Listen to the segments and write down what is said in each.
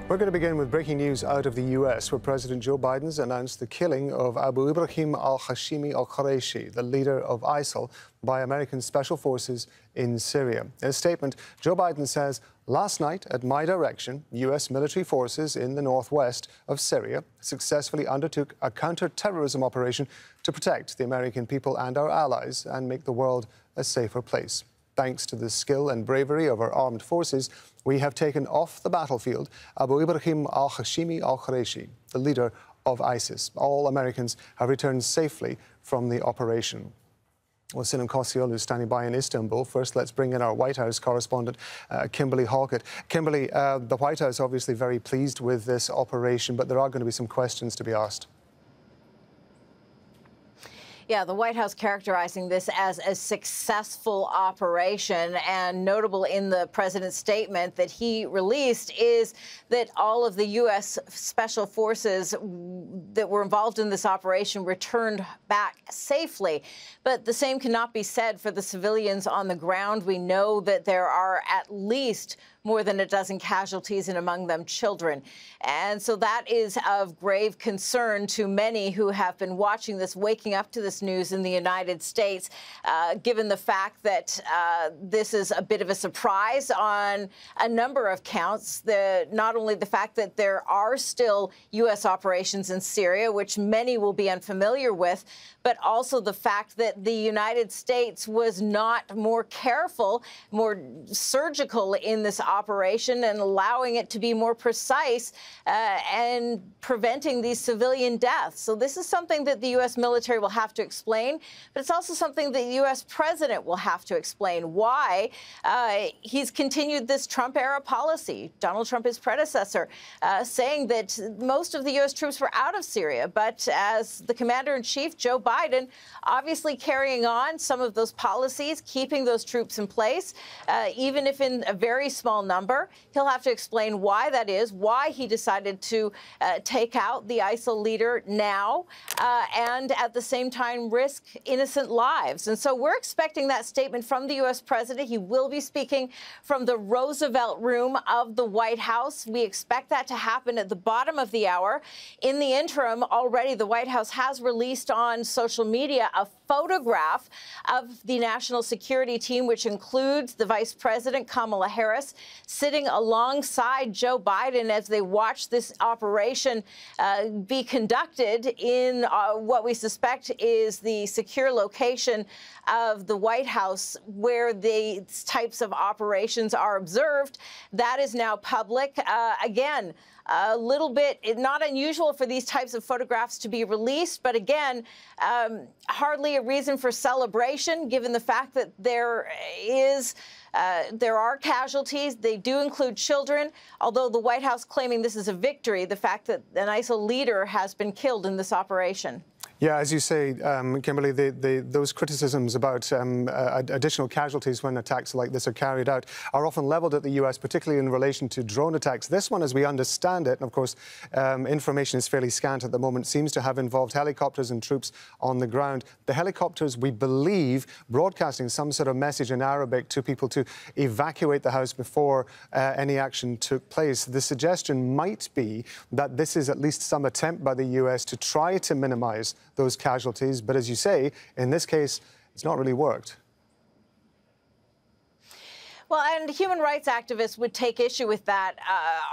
We're going to begin with breaking news out of the U.S., where President Joe Biden's announced the killing of Abu Ibrahim al-Hashimi al-Qurayshi, the leader of ISIL, by American special forces in Syria. In a statement, Joe Biden says, "Last night, at my direction, U.S. military forces in the northwest of Syria successfully undertook a counter-terrorism operation to protect the American people and our allies and make the world a safer place. Thanks to the skill and bravery of our armed forces, we have taken off the battlefield Abu Ibrahim al-Hashimi al-Qurayshi, the leader of ISIS. All Americans have returned safely from the operation." Well, Sinem Kosiolu is standing by in Istanbul. First, let's bring in our White House correspondent, Kimberly Halkett. Kimberly, the White House obviously very pleased with this operation, but there are going to be some questions to be asked. Yeah, the White House characterizing this as a successful operation, and notable in the president's statement that he released is that all of the U.S. special forces that were involved in this operation returned back safely. But the same cannot be said for the civilians on the ground. We know that there are at least more than a dozen casualties, and among them children. And so that is of grave concern to many who have been watching this, waking up to this news in the United States, given the fact that this is a bit of a surprise on a number of counts. Not only the fact that there are still U.S. operations in Syria, which many will be unfamiliar with, but also the fact that the United States was not more careful, more surgical in this operation and allowing it to be more precise and preventing these civilian deaths. So this is something that the U.S. military will have to explain, but it's also something that the U.S. president will have to explain why he's continued this Trump-era policy. Donald Trump, his predecessor, saying that most of the U.S. troops were out of Syria, but as the commander-in-chief, Joe Biden, obviously carrying on some of those policies, keeping those troops in place, even if in a very small number. He'll have to explain why that is, why he decided to take out the ISIL leader now, and at the same time risk innocent lives. And so we're expecting that statement from the U.S. president. He will be speaking from the Roosevelt Room of the White House. We expect that to happen at the bottom of the hour. In the interim, already the White House has released on social media a photograph of the national security team, which includes the Vice President, Kamala Harris, sitting alongside Joe Biden as they watch this operation be conducted in what we suspect is the secure location of the White House where these types of operations are observed. That is now public. Again, a little bit not unusual for these types of photographs to be released, but again, hardly a reason for celebration, given the fact that there are casualties. They do include children, although the White House claiming this is a victory, the fact that an ISIL leader has been killed in this operation. Yeah, as you say, Kimberly, those criticisms about additional casualties when attacks like this are carried out are often levelled at the U.S., particularly in relation to drone attacks. This one, as we understand it, and of course, information is fairly scant at the moment, seems to have involved helicopters and troops on the ground. The helicopters, we believe, broadcasting some sort of message in Arabic to people to evacuate the house before any action took place. The suggestion might be that this is at least some attempt by the U.S. to try to minimise those casualties. But as you say, in this case, it's not really worked. Well, and human rights activists would take issue with that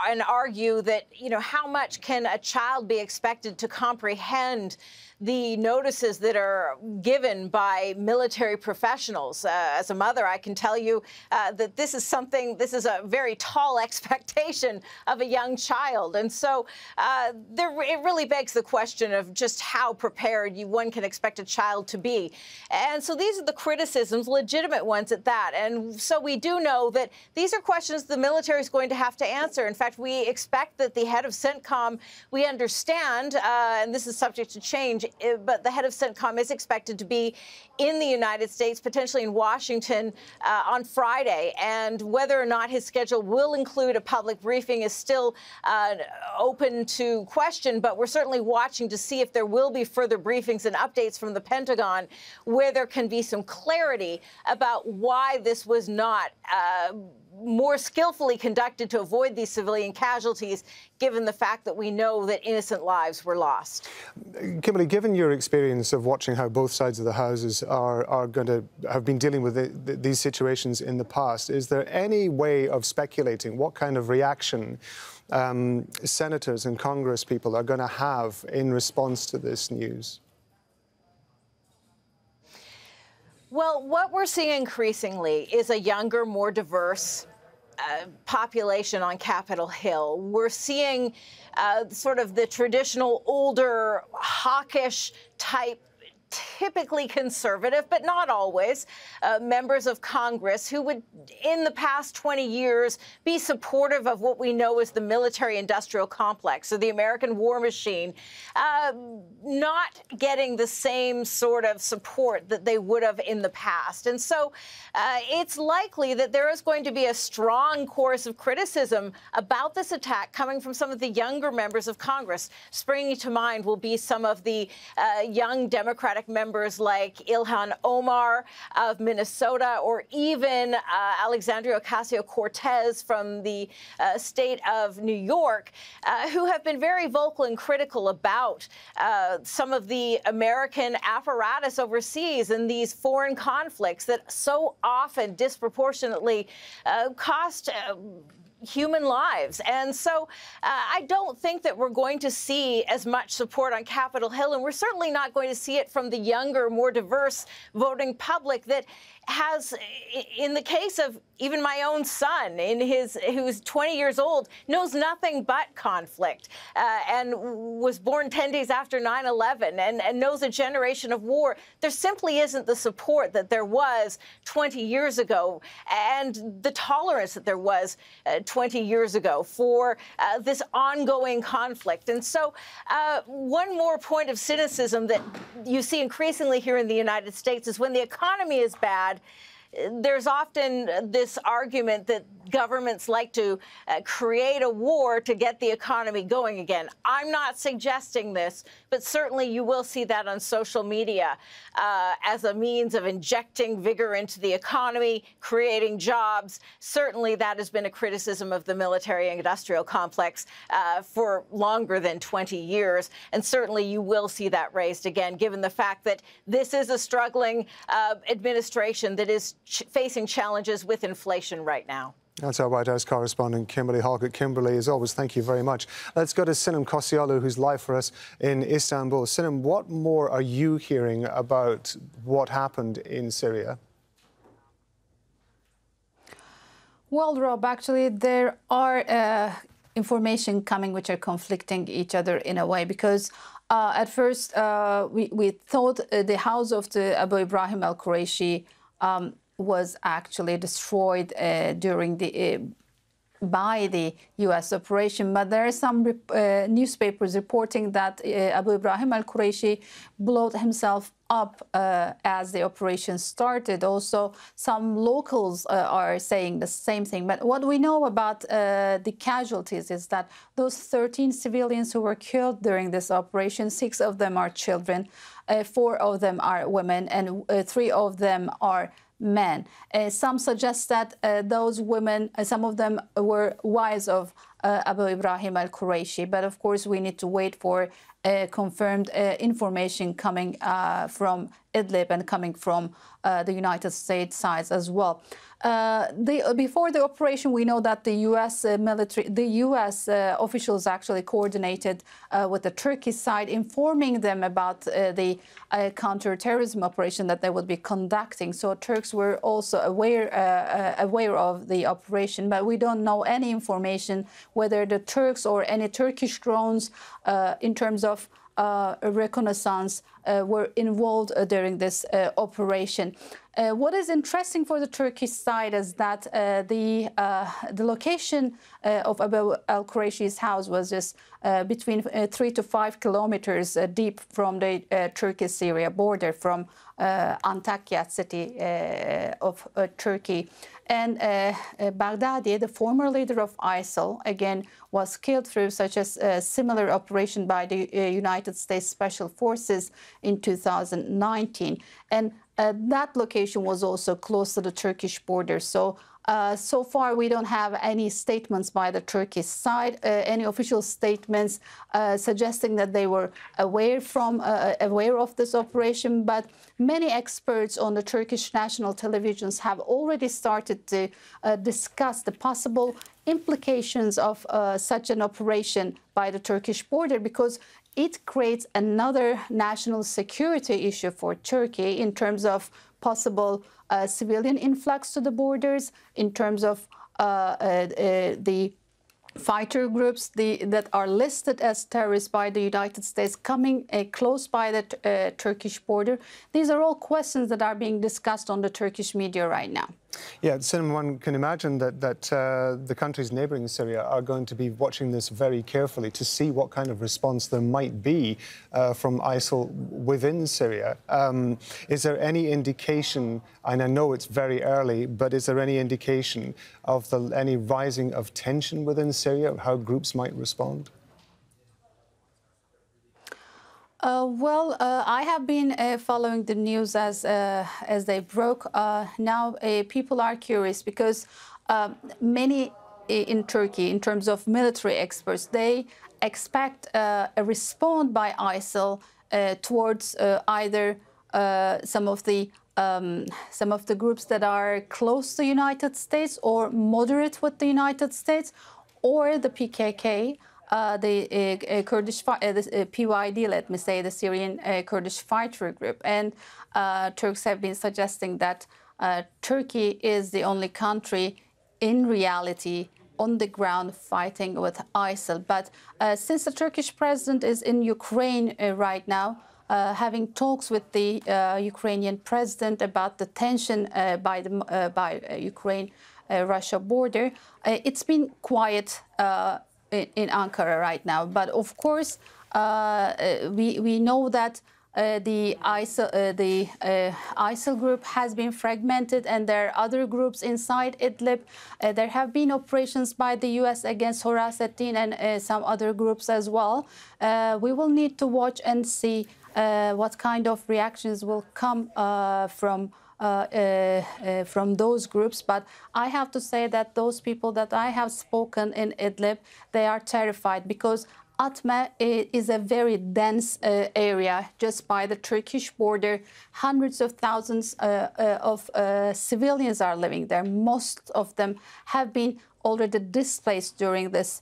and argue that, how much can a child be expected to comprehend the notices that are given by military professionals? As a mother, I can tell you that this is a very tall expectation of a young child. And so it really begs the question of just how prepared one can expect a child to be. And so these are the criticisms, legitimate ones at that. And so we do know that these are questions the military is going to have to answer. In fact, we expect that the head of CENTCOM, we understand, and this is subject to change, but the head of CENTCOM is expected to be in the United States, potentially in Washington, on Friday. And whether or not his schedule will include a public briefing is still open to question, but we're certainly watching to see if there will be further briefings and updates from the Pentagon where there can be some clarity about why this was not more skillfully conducted to avoid these civilian casualties, given the fact that we know that innocent lives were lost. Kimberly, given your experience of watching how both sides of the houses are going to have been dealing with these situations in the past, is there any way of speculating what kind of reaction senators and Congress people are going to have in response to this news? Well, what we're seeing increasingly is a younger, more diverse population on Capitol Hill. We're seeing sort of the traditional older, hawkish type, typically conservative, but not always, members of Congress who would, in the past 20 years, be supportive of what we know as the military-industrial complex, so the American war machine, not getting the same sort of support that they would have in the past. And so it's likely that there is going to be a strong chorus of criticism about this attack coming from some of the younger members of Congress. Springing to mind will be some of the young Democratic members like Ilhan Omar of Minnesota, or even Alexandria Ocasio-Cortez from the state of New York, who have been very vocal and critical about some of the American apparatus overseas in these foreign conflicts that so often disproportionately cost human lives. And so I don't think that we're going to see as much support on Capitol Hill, and we're certainly not going to see it from the younger, more diverse voting public that has, in the case of even my own son, who's 20 years old, knows nothing but conflict and was born 10 days after 9/11 and knows a generation of war. There simply isn't the support that there was 20 years ago and the tolerance that there was 20 years ago for this ongoing conflict. And so one more point of cynicism that you see increasingly here in the United States is when the economy is bad, there's often this argument that governments like to create a war to get the economy going again. I'm not suggesting this, but certainly you will see that on social media as a means of injecting vigor into the economy, creating jobs. Certainly that has been a criticism of the military-industrial complex for longer than 20 years. And certainly you will see that raised again, given the fact that this is a struggling administration that is facing challenges with inflation right now. That's our White House correspondent, Kimberly Halkett. Kimberly, as always, thank you very much. Let's go to Sinem Kosioglu, who's live for us in Istanbul. Sinem, what more are you hearing about what happened in Syria? Well, Rob, actually, there are information coming which are conflicting each other in a way, because at first we thought the house of the Abu Ibrahim al-Qurayshi was actually destroyed during the by the U.S. operation, but there are some newspapers reporting that Abu Ibrahim al-Qurayshi blew himself up as the operation started. Also, some locals are saying the same thing. But what we know about the casualties is that those 13 civilians who were killed during this operation, 6 of them are children, 4 of them are women, and 3 of them are men. Some suggest that those women, some of them were wives of Abu Ibrahim al-Qurayshi. But of course, we need to wait for confirmed information coming from Idlib and coming from the United States sides as well. Before the operation, we know that the U.S. Officials actually coordinated with the Turkish side, informing them about the counterterrorism operation that they would be conducting. So Turks were also aware of the operation, but we don't know any information whether the Turks or any Turkish drones in terms of reconnaissance were involved during this operation. What is interesting for the Turkish side is that the location of Abu al-Qurayshi's house was just between 3 to 5 kilometers deep from the Turkey-Syria border, from Antakya city of Turkey. And Baghdadi, the former leader of ISIL, again, was killed through such a similar operation by the United States Special Forces in 2019. And that location was also close to the Turkish border. So So far, we don't have any statements by the Turkish side, any official statements suggesting that they were aware of this operation. But many experts on the Turkish national televisions have already started to discuss the possible implications of such an operation by the Turkish border, because it creates another national security issue for Turkey in terms of possible civilian influx to the borders, in terms of the fighter groups that are listed as terrorists by the United States coming close by the Turkish border. These are all questions that are being discussed on the Turkish media right now. Yeah, Sinem, one can imagine that the countries neighbouring Syria are going to be watching this very carefully to see what kind of response there might be from ISIL within Syria. Is there any indication, and I know it's very early, but is there any indication of any rising of tension within Syria, how groups might respond? I have been following the news as they broke. Now people are curious because many in Turkey, in terms of military experts, they expect a response by ISIL towards either some of the groups that are close to the United States or moderate with the United States, or the PKK. The Kurdish, the PYD, let me say, the Syrian Kurdish fighter group. And Turks have been suggesting that Turkey is the only country in reality on the ground fighting with ISIL. But since the Turkish president is in Ukraine right now, having talks with the Ukrainian president about the tension by Ukraine-Russia border, it's been quiet in Ankara right now. But of course, we know that the ISIL group has been fragmented, and there are other groups inside Idlib. There have been operations by the U.S. against Horasaddin and some other groups as well. We will need to watch and see what kind of reactions will come from those groups. But I have to say that those people that I have spoken in Idlib, they are terrified, because Atme is a very dense area just by the Turkish border. Hundreds of thousands of civilians are living there. Most of them have been already displaced during this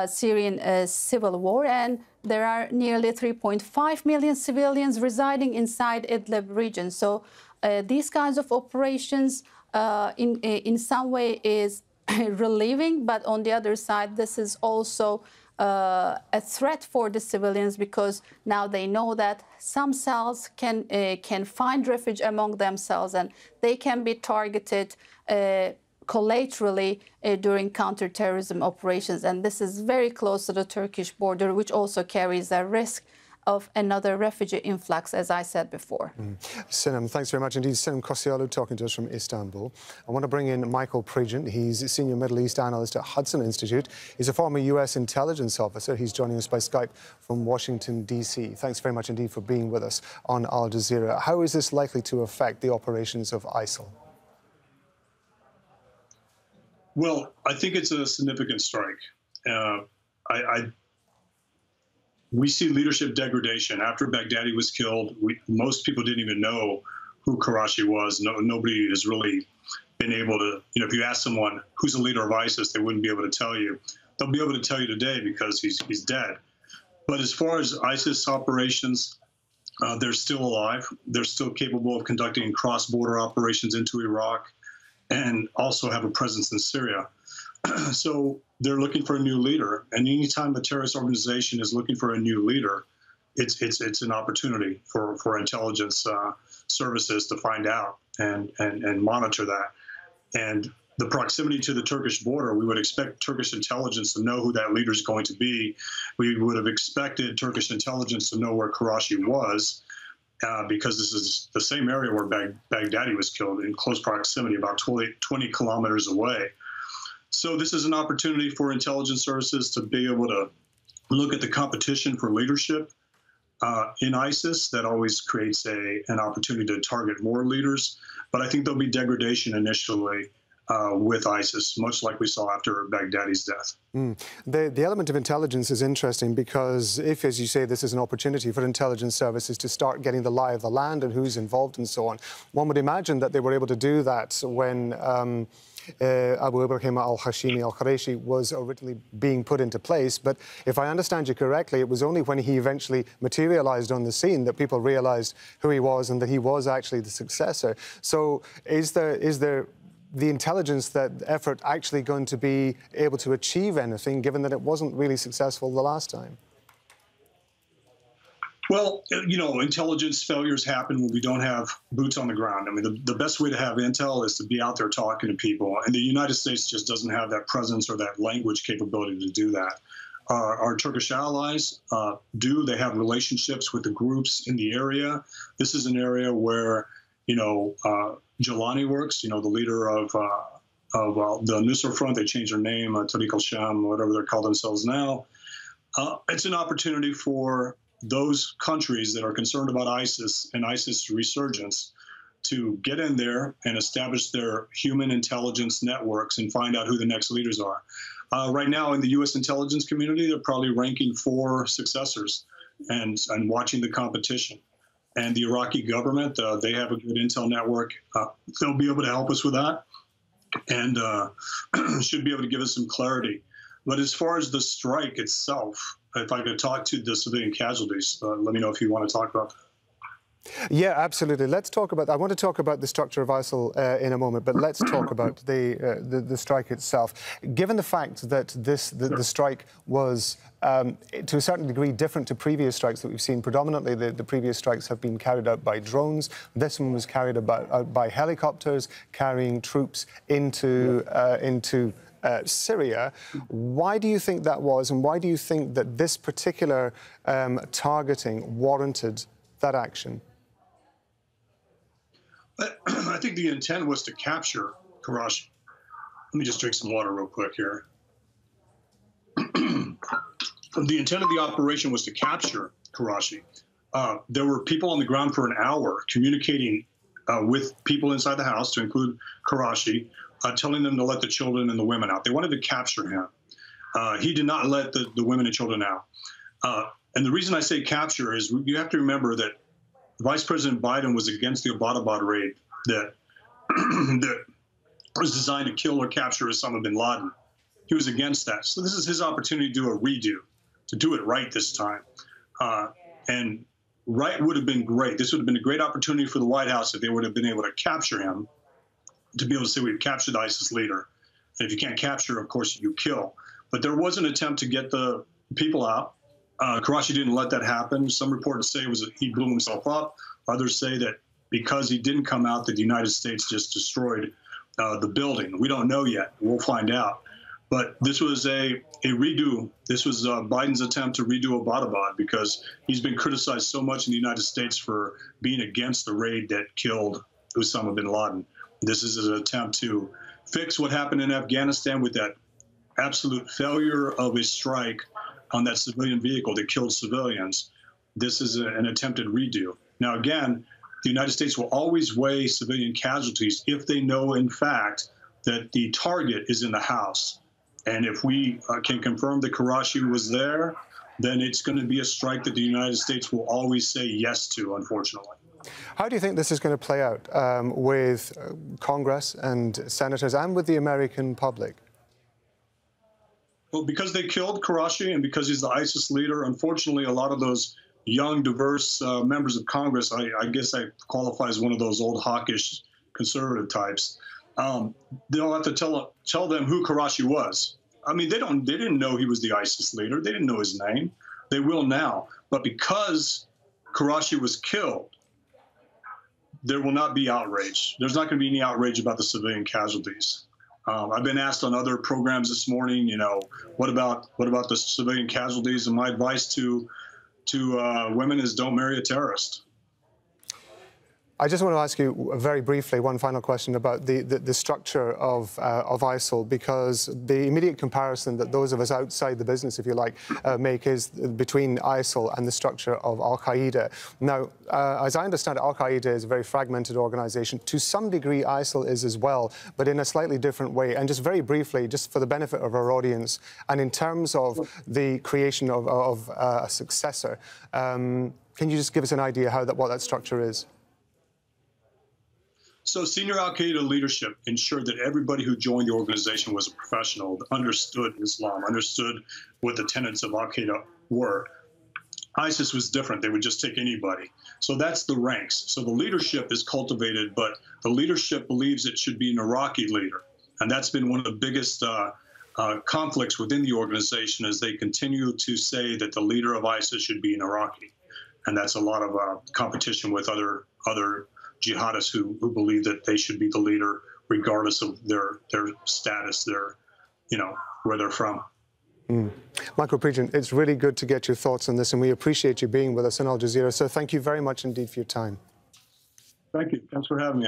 Syrian civil war, and there are nearly 3.5 million civilians residing inside Idlib region. So these kinds of operations in some way is relieving, but on the other side, this is also a threat for the civilians, because now they know that some cells can find refuge among themselves, and they can be targeted collaterally during counterterrorism operations. And this is very close to the Turkish border, which also carries a risk of another refugee influx, as I said before. Sinem, thanks very much indeed. Sinem Kosciello talking to us from Istanbul. I want to bring in Michael Pregent. He's a senior Middle East analyst at Hudson Institute. He's a former U.S. intelligence officer. He's joining us by Skype from Washington, D.C. Thanks very much indeed for being with us on Al Jazeera. How is this likely to affect the operations of ISIL? Well, I think it's a significant strike. We see leadership degradation. After Baghdadi was killed, most people didn't even know who Qurayshi was. Nobody has really been able to, if you ask someone who's the leader of ISIS, they wouldn't be able to tell you. They'll be able to tell you today because he's dead. But as far as ISIS operations, they're still alive. They're still capable of conducting cross-border operations into Iraq and also have a presence in Syria. So they're looking for a new leader, and anytime a terrorist organization is looking for a new leader, it's an opportunity for intelligence services to find out and monitor that. And the proximity to the Turkish border, we would expect Turkish intelligence to know who that leader is going to be. We would have expected Turkish intelligence to know where Qurayshi was, because this is the same area where Baghdadi was killed, in close proximity, about 20 kilometers away. So this is an opportunity for intelligence services to be able to look at the competition for leadership in ISIS. That always creates an opportunity to target more leaders. But I think there'll be degradation initially with ISIS, much like we saw after Baghdadi's death. The element of intelligence is interesting because if, as you say, this is an opportunity for intelligence services to start getting the lie of the land and who's involved and so on, one would imagine that they were able to do that when Abu Ibrahim al-Hashimi al-Qurayshi was originally being put into place. But if I understand you correctly, it was only when he eventually materialized on the scene that people realized who he was and that he was actually the successor. So is there the intelligence that effort actually going to be able to achieve anything, given that it wasn't really successful the last time? Well, you know, intelligence failures happen when we don't have boots on the ground. I mean, the best way to have intel is to be out there talking to people, and the United States just doesn't have that presence or that language capability to do that. Our Turkish allies do. They have relationships with the groups in the area. This is an area where, you know, Jelani works, you know, the leader of the Nusra Front. They changed their name, Tariq al-Sham, whatever they call themselves now. It's an opportunity for those countries that are concerned about ISIS and ISIS resurgence to get in there and establish their human intelligence networks and find out who the next leaders are. Right now in the U.S. intelligence community, they're probably ranking 4 successors and watching the competition. And the Iraqi government, they have a good intel network. They'll be able to help us with that and should be able to give us some clarity. But as far as the strike itself, if I could talk to the civilian casualties, let me know if you want to talk about that. Yeah, absolutely. Let's talk about. I want to talk about the structure of ISIL in a moment, but let's talk about the strike itself. Given the fact that the strike was to a certain degree different to previous strikes that we've seen, predominantly the previous strikes have been carried out by drones. This one was carried out by helicopters carrying troops into Syria. Why do you think that was, and why do you think that this particular targeting warranted that action? I think the intent was to capture Karachi. Let me just drink some water real quick here. The intent of the operation was to capture Karachi. There were people on the ground for an hour communicating with people inside the house, to include Karachi, telling them to let the children and the women out. They wanted to capture him. He did not let the women and children out. And the reason I say capture is you have to remember that Vice President Biden was against the Abbottabad raid that was designed to kill or capture Osama bin Laden. He was against that. So this is his opportunity to do a redo, to do it right this time. And right would have been great. This would have been a great opportunity for the White House if they would have been able to capture him, to be able to say we've captured the ISIS leader. And if you can't capture, of course, you kill. But there was an attempt to get the people out. Karachi didn't let that happen. Some reports say it was he blew himself up. Others say that because he didn't come out, that the United States just destroyed the building. We don't know yet. We'll find out. But this was a redo. This was Biden's attempt to redo Abbottabad because he's been criticized so much in the United States for being against the raid that killed Osama bin Laden. This is an attempt to fix what happened in Afghanistan with that absolute failure of a strike on that civilian vehicle that killed civilians. This is an attempted redo. Now, again, the United States will always weigh civilian casualties if they know, in fact, that the target is in the house. And if we can confirm that Karachi was there, then it's going to be a strike that the United States will always say yes to, unfortunately. How do you think this is going to play out with Congress and senators and with the American public? Well, because they killed Karachi and because he's the ISIS leader, unfortunately, a lot of those young, diverse members of Congress, I guess I qualify as one of those old hawkish conservative types, they'll have to tell them who Karachi was. I mean, they didn't know he was the ISIS leader. They didn't know his name. They will now. But because Karachi was killed, there will not be outrage. There's not going to be any outrage about the civilian casualties. I've been asked on other programs this morning, you know, what about the civilian casualties? And my advice to women is don't marry a terrorist. I just want to ask you very briefly one final question about the structure of ISIL, because the immediate comparison that those of us outside the business, if you like, make is between ISIL and the structure of al-Qaeda. Now, as I understand it, al-Qaeda is a very fragmented organization. To some degree, ISIL is as well, but in a slightly different way. And just very briefly, just for the benefit of our audience, and in terms of the creation of a successor, can you just give us an idea what that structure is? So senior al-Qaeda leadership ensured that everybody who joined the organization was a professional, understood Islam, understood what the tenets of al-Qaeda were. ISIS was different. They would just take anybody. So that's the ranks. So the leadership is cultivated, but the leadership believes it should be an Iraqi leader. And that's been one of the biggest conflicts within the organization, as they continue to say that the leader of ISIS should be an Iraqi. And that's a lot of competition with other jihadists who believe that they should be the leader regardless of their status, where they're from. Michael Pregent, it's really good to get your thoughts on this, and we appreciate you being with us on Al Jazeera. So thank you very much indeed for your time. Thank you. Thanks for having me.